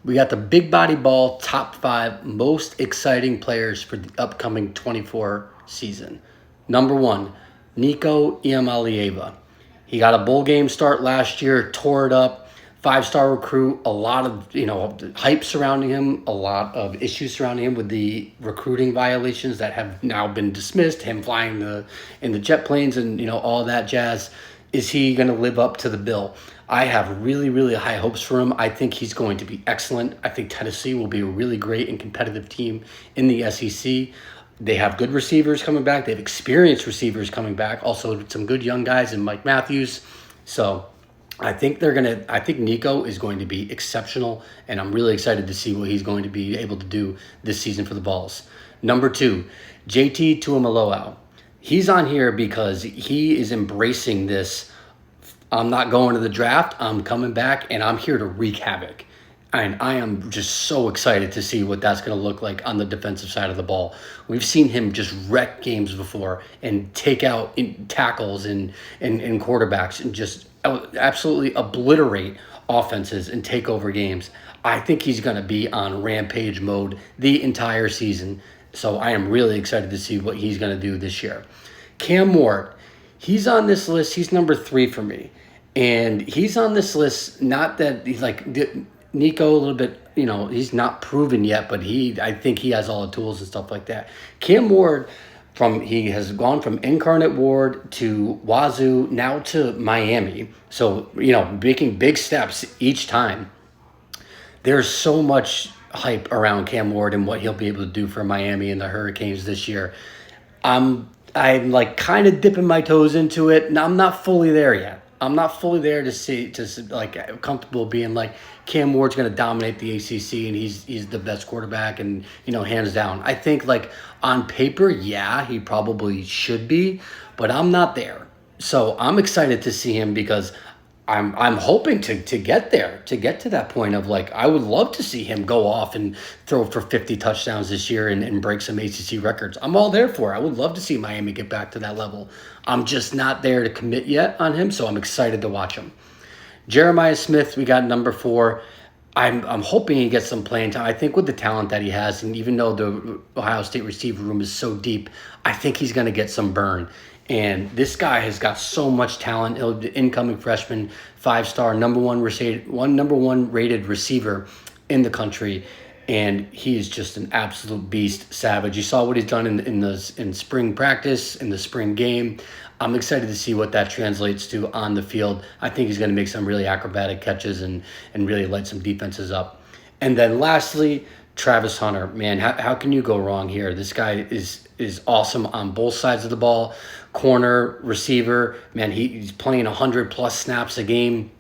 We got the Big Body Ball top 5 most exciting players for the upcoming 24 season. Number 1, Nico Iamaleava. He got a bowl game start last year, tore it up. 5-star recruit, a lot of hype surrounding him, a lot of issues surrounding him with the recruiting violations that have now been dismissed. Him flying in the jet planes and all that jazz. Is he going to live up to the bill? I have really, really high hopes for him. I think he's going to be excellent. I think Tennessee will be a really great and competitive team in the SEC. They have good receivers coming back. They have experienced receivers coming back. Also, some good young guys in Mike Matthews. So I think Nico is going to be exceptional, and I'm really excited to see what he's going to be able to do this season for the Balls. Number 2, JT Tuimoloau. He's on here because he is embracing this. I'm not going to the draft. I'm coming back, and I'm here to wreak havoc. And I am just so excited to see what that's going to look like on the defensive side of the ball. We've seen him just wreck games before and take out tackles and quarterbacks and just absolutely obliterate offenses and take over games. I think he's going to be on rampage mode the entire season. So I am really excited to see what he's going to do this year. Cam Ward, he's on this list. He's number 3 for me. And he's on this list, not that he's like Nico a little bit, he's not proven yet, but I think he has all the tools and stuff like that. Cam Ward, he has gone from Incarnate Ward to Wazoo, now to Miami. So, making big steps each time. There's so much hype around Cam Ward and what he'll be able to do for Miami and the Hurricanes this year. I'm like kind of dipping my toes into it, and I'm not fully there yet. I'm not fully there to comfortable being like Cam Ward's going to dominate the ACC and he's the best quarterback and hands down. I think on paper, yeah, he probably should be, but I'm not there. So I'm excited to see him because I'm hoping to get there, to get to that point of I would love to see him go off and throw for 50 touchdowns this year and break some ACC records. I'm all there for it. I would love to see Miami get back to that level. I'm just not there to commit yet on him, so I'm excited to watch him. Jeremiah Smith, we got number 4. I'm hoping he gets some playing time. I think with the talent that he has, and even though the Ohio State receiver room is so deep, I think he's going to get some burn. And this guy has got so much talent. Incoming freshman, 5-star, number one rated receiver in the country, and he is just an absolute beast, savage. You saw what he's done in spring practice, in the spring game. I'm excited to see what that translates to on the field. I think he's going to make some really acrobatic catches and really light some defenses up. And then lastly, Travis Hunter. Man, how can you go wrong here? This guy is awesome on both sides of the ball. Corner, receiver, man, he's playing 100+ snaps a game.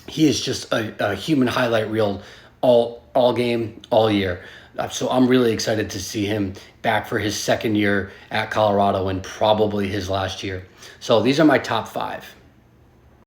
He is just a human highlight reel all game, all year. So I'm really excited to see him back for his second year at Colorado and probably his last year. So these are my top 5.